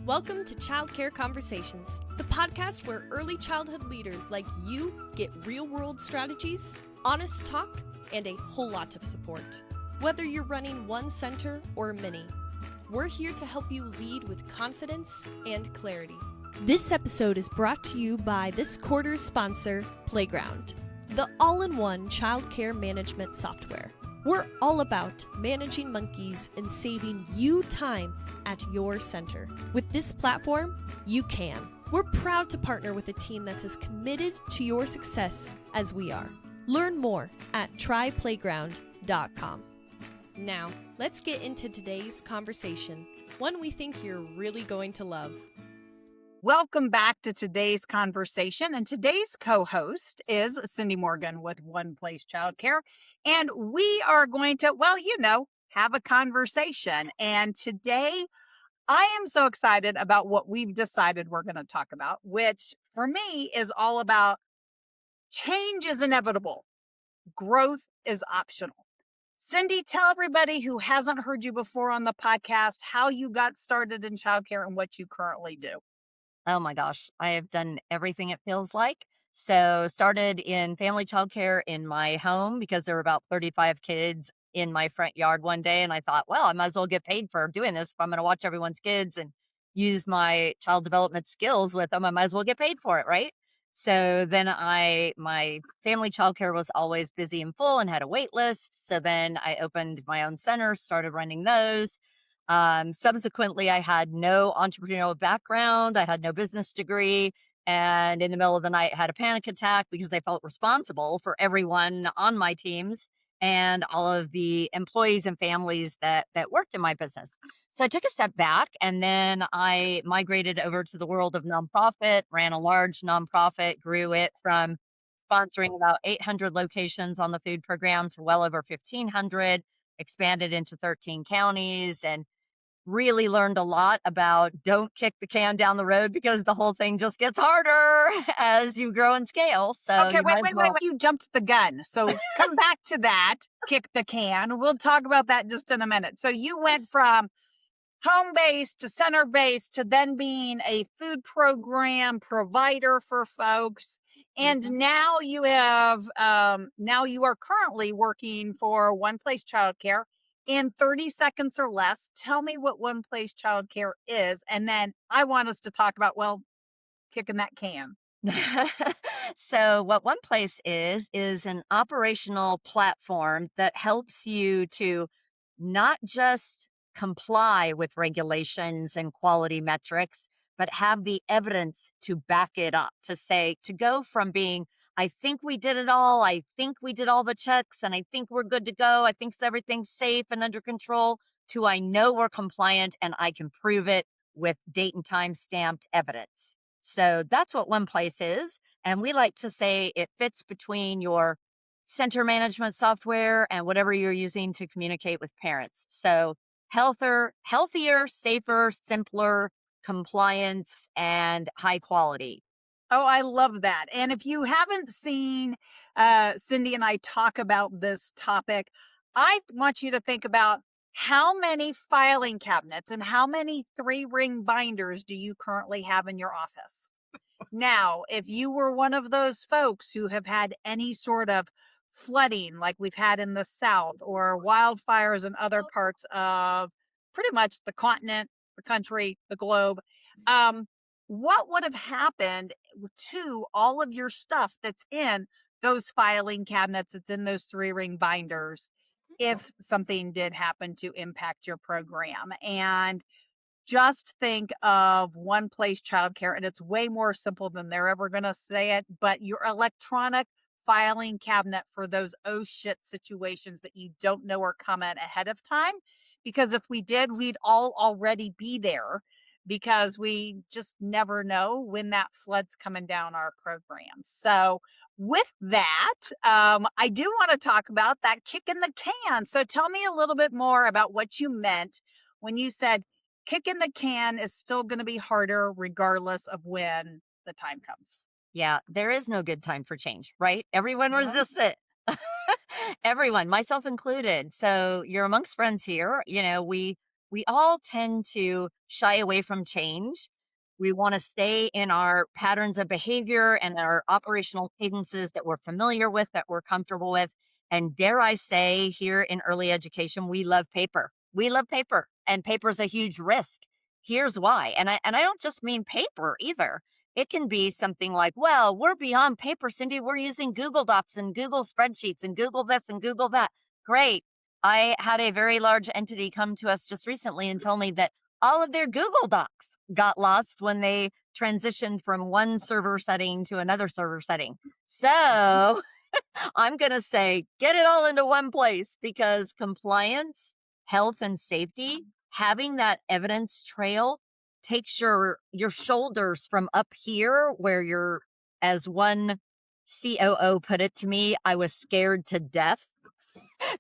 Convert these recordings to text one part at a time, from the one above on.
Welcome to Childcare Conversations, the podcast where early childhood leaders like you get real-world strategies, honest talk, and a whole lot of support. Whether you're running one center or many, we're here to help you lead with confidence and clarity. This episode is brought to you by this quarter's sponsor, Playground, the all-in-one childcare management software. We're all about managing monkeys and saving you time at your center. With this platform, you can. We're proud to partner with a team that's as committed to your success as we are. Learn more at tryplayground.com. Now, let's get into today's conversation, one we think you're really going to love. Welcome back to today's conversation. And today's co-host is Cindy Morgan with One Place Childcare. And we are going to, have a conversation. And today I am so excited about what we've decided we're going to talk about, which for me is all about change is inevitable. Growth is optional. Cindy, tell everybody who hasn't heard you before on the podcast how you got started in childcare and what you currently do. Oh my gosh, I have done everything it feels like. So started in family childcare in my home because there were about 35 kids in my front yard one day. And I thought, well, I might as well get paid for doing this. If I'm going to watch everyone's kids and use my child development skills with them, I might as well get paid for it, right? So then my family childcare was always busy and full and had a wait list. So then I opened my own center, started running those. Subsequently, I had no entrepreneurial background. I had no business degree. And in the middle of the night, had a panic attack because I felt responsible for everyone on my teams and all of the employees and families that worked in my business. So I took a step back and then I migrated over to the world of nonprofit, ran a large nonprofit, grew it from sponsoring about 800 locations on the food program to well over 1,500, expanded into 13 counties, and really learned a lot about don't kick the can down the road because the whole thing just gets harder as you grow and scale. So okay, wait. You jumped the gun. So come back to that, kick the can. We'll talk about that just in a minute. So you went from home-based to center-based to then being a food program provider for folks. And now you have, now you are currently working for One Place Childcare. In 30 seconds or less, tell me what One Place Childcare is. And then I want us to talk about, kicking that can. So what One Place is an operational platform that helps you to not just comply with regulations and quality metrics, but have the evidence to back it up, to go from being, I think we did it all. I think we did all the checks and I think we're good to go. I think everything's safe and under control to I know we're compliant and I can prove it with date and time stamped evidence. So that's what One Place is. And we like to say it fits between your center management software and whatever you're using to communicate with parents. So healthier, safer, simpler, compliance, and high quality. Oh, I love that. And if you haven't seen Cindy and I talk about this topic, I want you to think about how many filing cabinets and how many 3-ring binders do you currently have in your office? Now, if you were one of those folks who have had any sort of flooding like we've had in the South or wildfires in other parts of pretty much the continent, the country, the globe, what would have happened to all of your stuff that's in those filing cabinets, that's in those 3-ring binders, if something did happen to impact your program? And just think of One Place Childcare, and it's way more simple than they're ever going to say it, but your electronic filing cabinet for those oh shit situations that you don't know are coming ahead of time. Because if we did, we'd all already be there, because we just never know when that flood's coming down our program. So with that, I do want to talk about that kick in the can. So tell me a little bit more about what you meant when you said kick in the can is still going to be harder regardless of when the time comes. Yeah, there is no good time for change, right? Everyone resists it. Everyone, myself included. So you're amongst friends here. We we all tend to shy away from change. We want to stay in our patterns of behavior and our operational cadences that we're familiar with, that we're comfortable with. And dare I say, here in early education, we love paper. We love paper, and paper is a huge risk. Here's why. And I don't just mean paper either. It can be something like, well, we're beyond paper, Cindy. We're using Google Docs and Google spreadsheets and Google this and Google that. Great. I had a very large entity come to us just recently and tell me that all of their Google Docs got lost when they transitioned from one server setting to another server setting. So I'm going to say, get it all into one place, because compliance, health, and safety, having that evidence trail takes your shoulders from up here where you're, as one COO put it to me, I was scared to death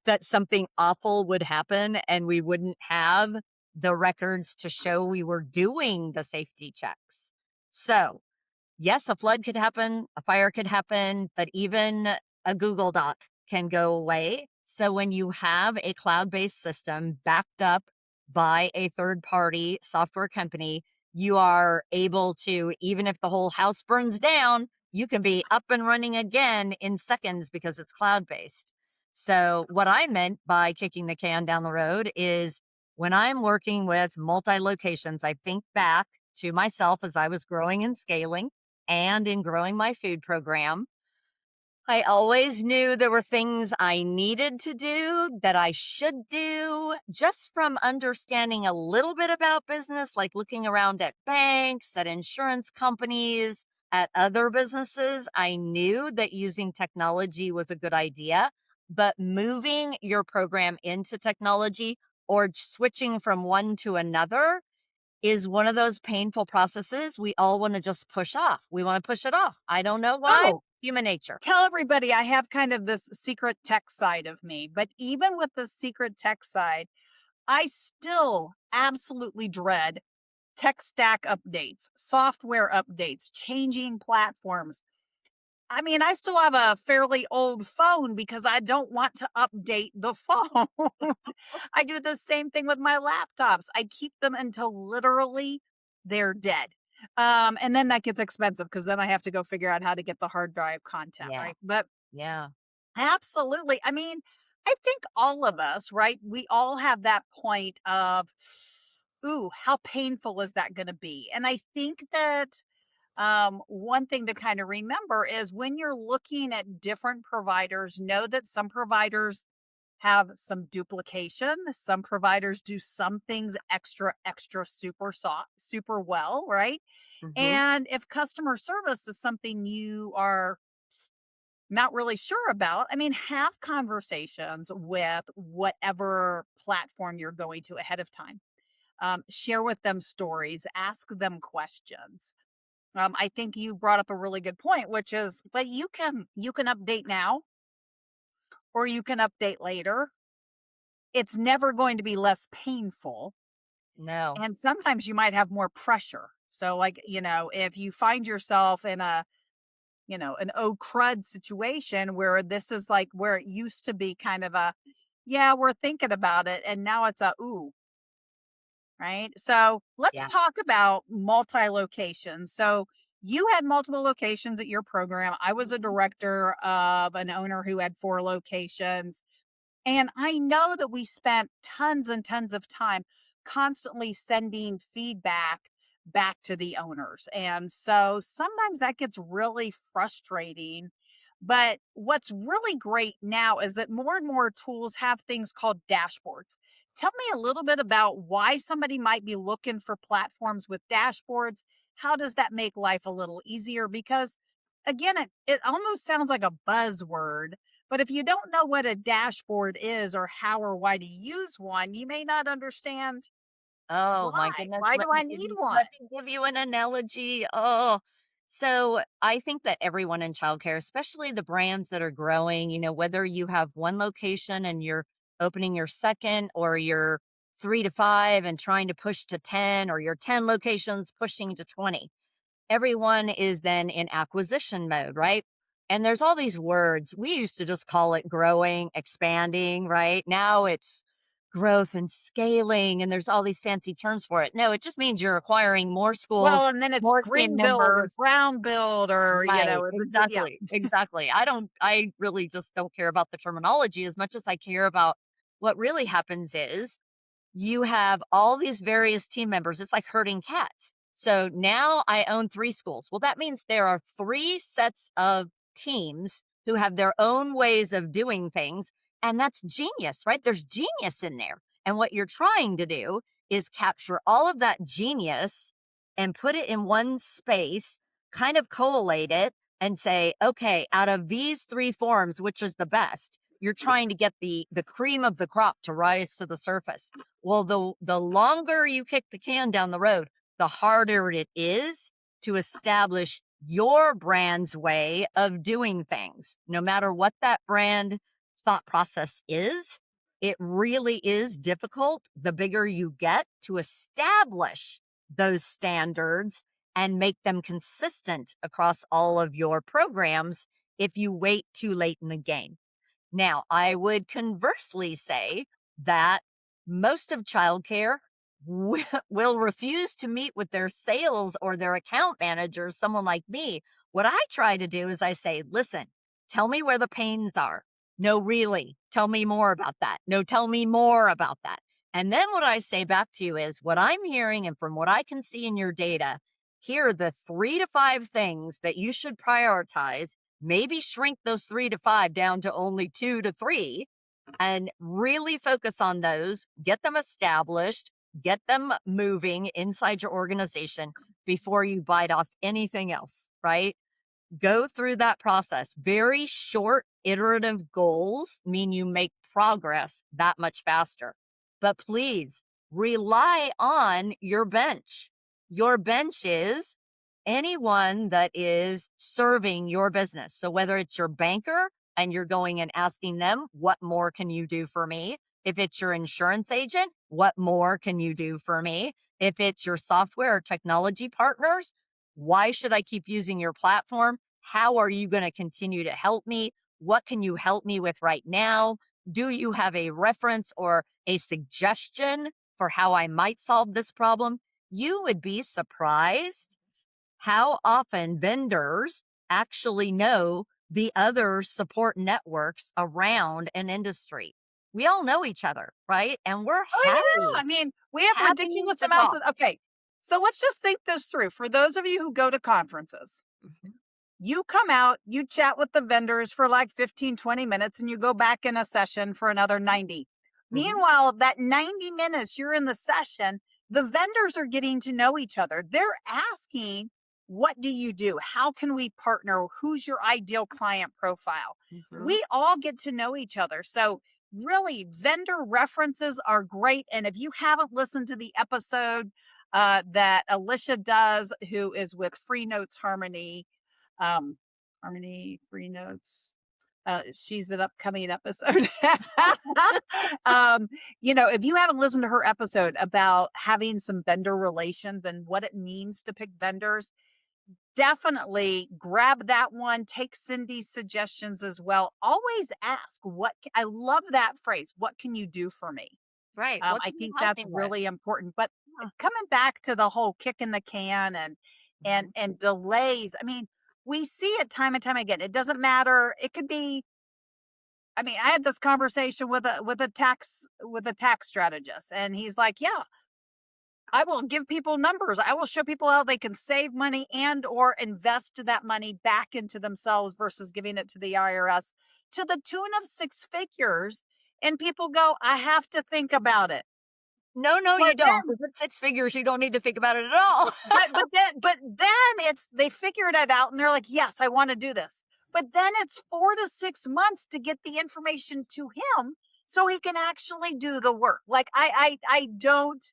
that something awful would happen and we wouldn't have the records to show we were doing the safety checks. So, yes, a flood could happen, a fire could happen, but even a Google Doc can go away. So when you have a cloud-based system backed up by a third-party software company, you are able to, even if the whole house burns down, you can be up and running again in seconds because it's cloud-based. So what I meant by kicking the can down the road is, when I'm working with multi-locations, I think back to myself as I was growing and scaling and in growing my food program. I always knew there were things I needed to do, that I should do, just from understanding a little bit about business, like looking around at banks, at insurance companies, at other businesses. I knew that using technology was a good idea, but moving your program into technology or switching from one to another is one of those painful processes we all want to just push off. We want to push it off. I don't know why. Oh, Human nature. tell everybody I have kind of this secret tech side of me, but even with the secret tech side, I still absolutely dread tech stack updates, software updates, changing platforms. I mean, I still have a fairly old phone because I don't want to update the phone. I do the same thing with my laptops. I keep them until literally they're dead. And then that gets expensive because then I have to go figure out how to get the hard drive content, Yeah. right? But Yeah. absolutely. I mean, I think all of us, right? We all have that point of, ooh, how painful is that going to be? And I think that one thing to kind of remember is, when you're looking at different providers, know that some providers have some duplication. Some providers do some things extra super well, right? Hmm. And if customer service is something you are not really sure about, I mean, have conversations with whatever platform you're going to ahead of time. Share with them stories, ask them questions. I think you brought up a really good point, which is, but you can update now or you can update later. It's never going to be less painful, No. and sometimes you might have more pressure. So, like, if you find yourself in an oh crud situation where this is like where it used to be kind of a, yeah, we're thinking about it, and now it's a ooh, right? So let's Yeah. talk about multi locations. So you had multiple locations at your program. I was a director of an owner who had 4 locations. And I know that we spent tons and tons of time constantly sending feedback back to the owners. And so sometimes that gets really frustrating. But what's really great now is that more and more tools have things called dashboards. Tell me a little bit about why somebody might be looking for platforms with dashboards. How does that make life a little easier? Because again, it almost sounds like a buzzword, but if you don't know what a dashboard is or how or why to use one, you may not understand Oh why. my goodness. Why do I need one? Let me give you an analogy. Oh, so I think that everyone in childcare, especially the brands that are growing, whether you have one location and you're opening your second, or you're 3 to 5 and trying to push to 10, or your 10 locations pushing to 20, everyone is then in acquisition mode, right? And there's all these words. We used to just call it growing, expanding, right? Now it's growth and scaling, and there's all these fancy terms for it. No, it just means you're acquiring more schools, Well, and then it's more team green build or members. brown build or, Right, yeah. exactly, exactly. I really just don't care about the terminology as much as I care about what really happens is you have all these various team members. It's like herding cats. So now I own 3 schools. Well, that means there are 3 sets of teams who have their own ways of doing things, and that's genius, right? There's genius in there. And what you're trying to do is capture all of that genius and put it in one space, kind of collate it and say, okay, out of these 3 forms, which is the best? You're trying to get the cream of the crop to rise to the surface. Well, the longer you kick the can down the road, the harder it is to establish your brand's way of doing things. No matter what that brand thought process is, it really is difficult the bigger you get to establish those standards and make them consistent across all of your programs if you wait too late in the game. Now, I would conversely say that most of childcare will refuse to meet with their sales or their account manager, someone like me. What I try to do is I say, listen, tell me where the pains are. No, really, tell me more about that. No, tell me more about that. And then what I say back to you is what I'm hearing and from what I can see in your data, here are the 3 to 5 things that you should prioritize. Maybe shrink those 3 to 5 down to only 2 to 3 and really focus on those, get them established, get them moving inside your organization before you bite off anything else, right? Go through that process. Very short, iterative goals mean you make progress that much faster. But please rely on your bench. Your bench is anyone that is serving your business. So whether it's your banker and you're going and asking them, what more can you do for me? If it's your insurance agent, what more can you do for me? If it's your software or technology partners, why should I keep using your platform? How are you going to continue to help me? What can you help me with right now? Do you have a reference or a suggestion for how I might solve this problem? You would be surprised how often vendors actually know the other support networks around an industry. We all know each other, right? And we're Oh, yeah. happy, I mean, we have happy ridiculous to amounts talk. of, okay. So let's just think this through. For those of you who go to conferences, Mhm, you come out, you chat with the vendors for like 15, 20 minutes, and you go back in a session for another 90. mhm. Meanwhile, that 90 minutes you're in the session, the vendors are getting to know each other. They're asking, what do you do? How can we partner? Who's your ideal client profile? Mhm. We all get to know each other. So, really, vendor references are great. And if you haven't listened to the episode that Alicia does, who is with Free Notes Harmony, Harmony Free Notes. She's an upcoming episode. um, if you haven't listened to her episode about having some vendor relations and what it means to pick vendors, definitely grab that one. Take Cindy's suggestions as well. Always ask I love that phrase. What can you do for me? Right. What I can you think help that's me with? really important. But Yeah. coming back to the whole kick in the can and Mhm. and delays, I mean, we see it time and time again. It doesn't matter. It could be. I mean, I had this conversation with a tax strategist, and he's like, "Yeah, I will give people numbers. I will show people how they can save money and or invest that money back into themselves versus giving it to the IRS to the tune of 6 figures." And people go, "I have to think about it." No, no, But you don't. If it's 6 figures, you don't need to think about it at all. but then it's they figured it out and they're like, yes, I want to do this. But then it's 4 to 6 months to get the information to him so he can actually do the work. Like I don't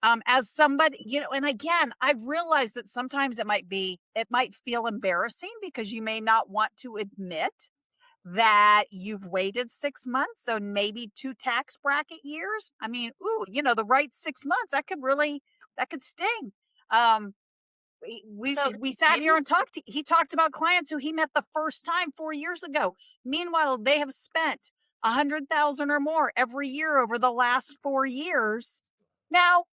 as somebody, and again, I've realized that sometimes it might feel embarrassing because you may not want to admit that you've waited 6 months. So maybe 2 tax bracket years. I mean, ooh, the right 6 months, that could sting. Um, we we So we sat maybe here and he talked about clients who he met the first time 4 years ago. Meanwhile, they have spent 100,000 or more every year over the last 4 years. Now,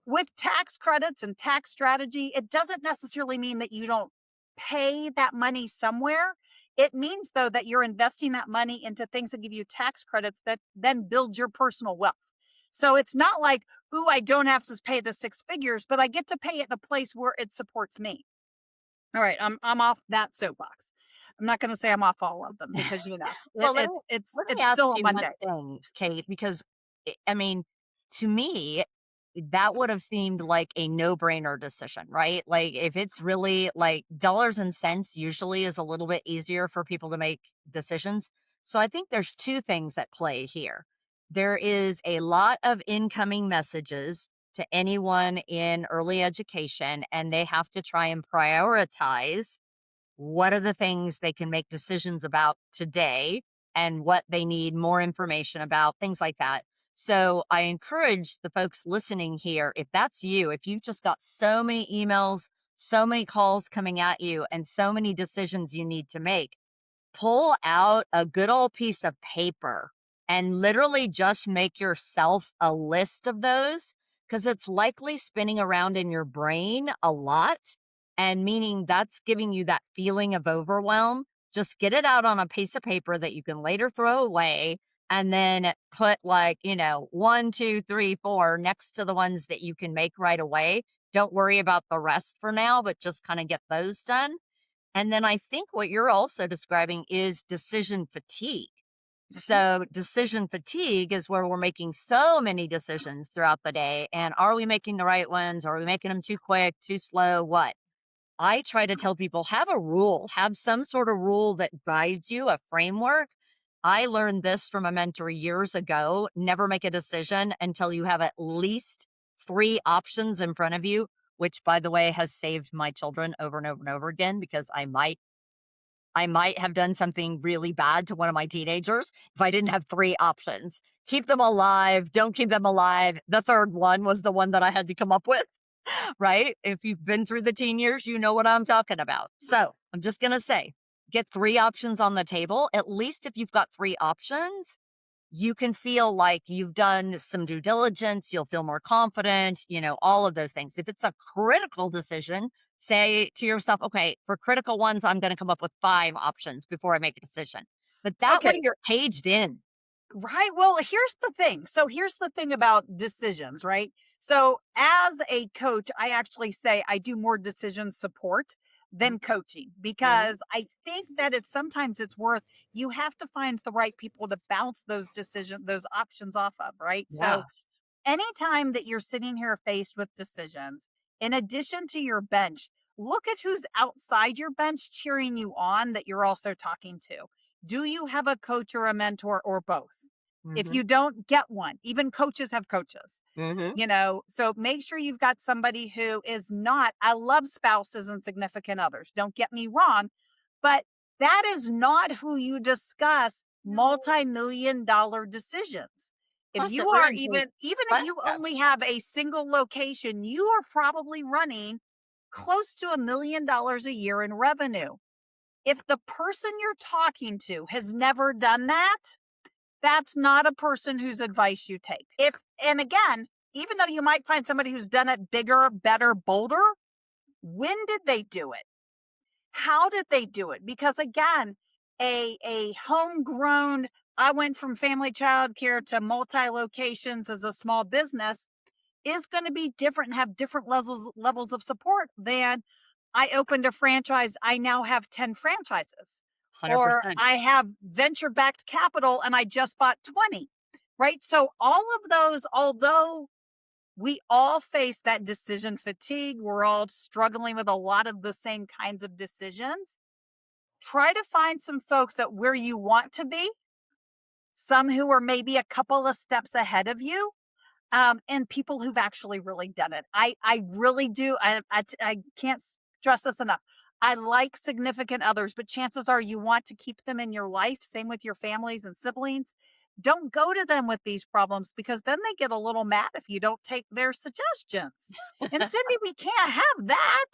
with tax credits and tax strategy, it doesn't necessarily mean that you don't pay that money somewhere. It means, though, that you're investing that money into things that give you tax credits that then build your personal wealth. So it's not like, ooh, I don't have to pay the 6 figures, but I get to pay it in a place where it supports me. All right, I'm off that soapbox. I'm not going to say I'm off all of them because Well, it's let me ask still a you one Monday. thing, Kate, because I mean, to me, that would have seemed like a no-brainer decision, right? Like if it's really like dollars and cents usually is a little bit easier for people to make decisions. So I think there's two things at play here. There is a lot of incoming messages to anyone in early education, and they have to try and prioritize what are the things they can make decisions about today and what they need more information about, things like that. So I encourage the folks listening here, if that's you, if you've just got so many emails, so many calls coming at you, and so many decisions you need to make, pull out a good old piece of paper and literally just make yourself a list of those because it's likely spinning around in your brain a lot. And meaning that's giving you that feeling of overwhelm. Just get it out on a piece of paper that you can later throw away and then put like, 1, 2, 3, 4 next to the ones that you can make right away. Don't worry about the rest for now, but just kind of get those done. And then I think what you're also describing is decision fatigue. Mhm. So, decision fatigue is where we're making so many decisions throughout the day. And are we making the right ones? Are we making them too quick, too slow? What? I try to tell people have a rule, have some sort of rule that guides you, a framework. I learned this from a mentor years ago. Never make a decision until you have at least 3 options in front of you, which by the way has saved my children over and over and over again because I might have done something really bad to one of my teenagers if I didn't have 3 options. Keep them alive, don't keep them alive. The third one was the one that I had to come up with, right? If you've been through the teen years, you know what I'm talking about. So I'm just going to say, get 3 options on the table. At least if you've got 3 options, you can feel like you've done some due diligence, you'll feel more confident, all of those things. If it's a critical decision, say to yourself, okay, for critical ones, I'm going to come up with 5 options before I make a decision. But that way Okay. you're caged in. Right. Well, here's the thing. So here's the thing about decisions, right? So as a coach, I actually say I do more decision support than coaching Mhm. because I think that sometimes it's worth, you have to find the right people to bounce those options off of, right? Yeah. So anytime that you're sitting here faced with decisions, in addition to your bench, look at who's outside your bench cheering you on that you're also talking to. Do you have a coach or a mentor or both? If Hmm. you don't, get one. Even coaches have coaches, Hmm. so make sure you've got somebody who is not, I love spouses and significant others. Don't get me wrong, but that is not who you discuss multi-million dollar decisions. If Plus, it you are ruins even if you friendship. only have a single location, you are probably running close to $1 million a year in revenue. If the person you're talking to has never done that, that's not a person whose advice you take. And again, even though you might find somebody who's done it bigger, better, bolder, when did they do it? How did they do it? Because again, a homegrown, I went from family childcare to multi-locations as a small business is going to be different and have different levels of support than I opened a franchise. I now have 10 franchises, or 100%. I have venture backed capital and I just bought 20, right? So all of those, although we all face that decision fatigue, we're all struggling with a lot of the same kinds of decisions. Try to find some folks at where you want to be, some who are maybe a couple of steps ahead of you, and people who've actually really done it. I really do. I can't stress this enough. I like significant others, but chances are you want to keep them in your life. Same with your families and siblings. Don't go to them with these problems because then they get a little mad if you don't take their suggestions. And Cindy, we can't have that,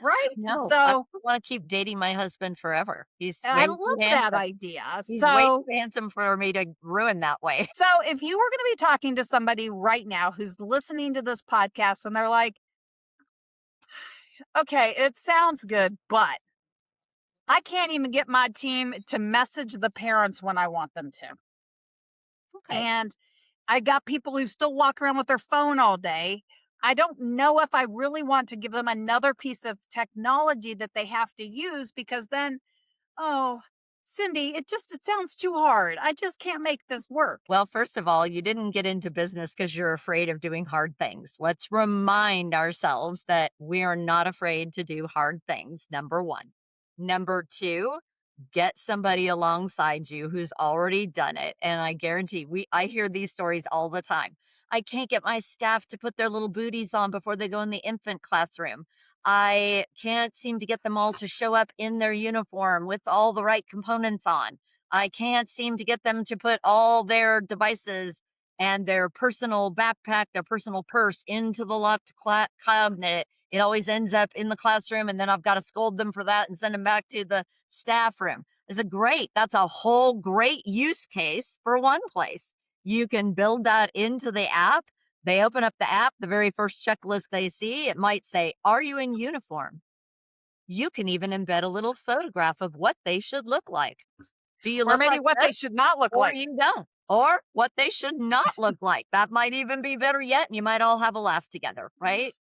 right? No, So want to keep dating my husband forever. He's I way love too that handsome. idea. He's way So, too handsome for me to ruin that way. so if you were going to be talking to somebody right now who's listening to this podcast and they're like, okay, it sounds good, but I can't even get my team to message the parents when I want them to. Okay. And I got people who still walk around with their phone all day. I don't know if I really want to give them another piece of technology that they have to use, because then, oh, Cindy, it sounds too hard. I just can't make this work. Well, first of all, you didn't get into business because you're afraid of doing hard things. Let's remind ourselves that we are not afraid to do hard things, number one. Number two, get somebody alongside you who's already done it. And I guarantee I hear these stories all the time. I can't get my staff to put their little booties on before they go in the infant classroom. I can't seem to get them all to show up in their uniform with all the right components on. I can't seem to get them to put all their devices and their personal backpack, their personal purse into the locked cabinet. It always ends up in the classroom, and then I've got to scold them for that and send them back to the staff room. I said, great. That's a whole great use case for One Place. You can build that into the app. They open up the app, the very first checklist they see, it might say, are you in uniform? You can even embed a little photograph of what they should look like. Do you Or look maybe like what this? they should not look Or like. you don't. Or what they should not look like. That might even be better yet, and you might all have a laugh together, right?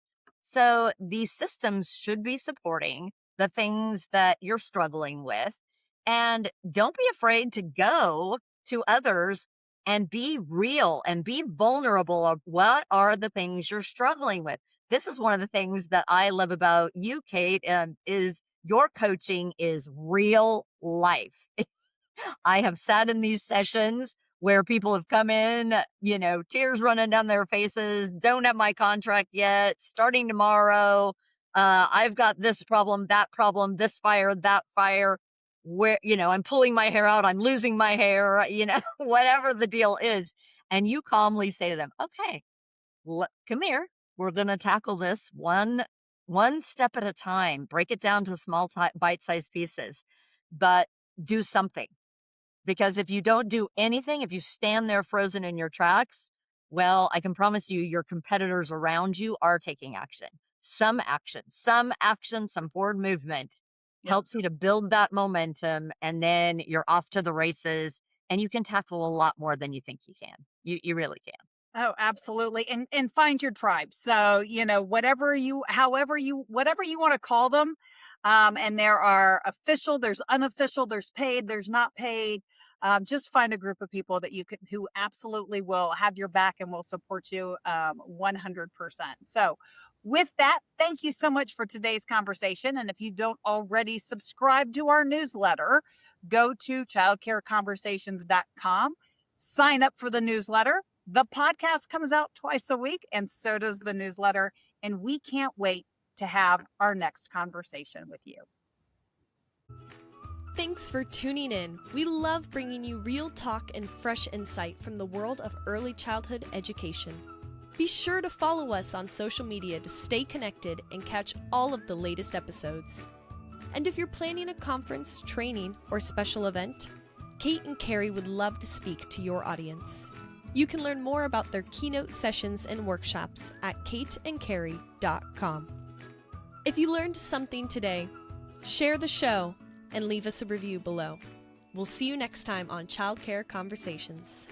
So these systems should be supporting the things that you're struggling with. And don't be afraid to go to others and be real and be vulnerable of what are the things you're struggling with. This is one of the things that I love about you, Kate, is your coaching is real life. I have sat in these sessions where people have come in, tears running down their faces, don't have my contract yet, starting tomorrow. I've got this problem, this fire, that fire, where, I'm pulling my hair out, I'm losing my hair, whatever the deal is. And you calmly say to them, okay, come here. We're going to tackle this one step at a time, break it down to small bite-sized pieces, but do something. Because if you don't do anything, if you stand there frozen in your tracks, well, I can promise you your competitors around you are taking action. Some action, some forward movement helps you to build that momentum, and then you're off to the races, and you can tackle a lot more than you think you can. You really can. Oh, absolutely. And find your tribe. So, whatever you want to call them. And there are official, there's unofficial, there's paid, there's not paid. Just find a group of people that who absolutely will have your back and will support you 100%. So with that, thank you so much for today's conversation. And if you don't already subscribe to our newsletter, go to childcareconversations.com, sign up for the newsletter. The podcast comes out twice a week, and so does the newsletter. And we can't wait to have our next conversation with you. Thanks for tuning in. We love bringing you real talk and fresh insight from the world of early childhood education. Be sure to follow us on social media to stay connected and catch all of the latest episodes. And if you're planning a conference, training, or special event, Kate and Carrie would love to speak to your audience. You can learn more about their keynote sessions and workshops at kateandcarrie.com. If you learned something today, share the show and leave us a review below. We'll see you next time on Childcare Conversations.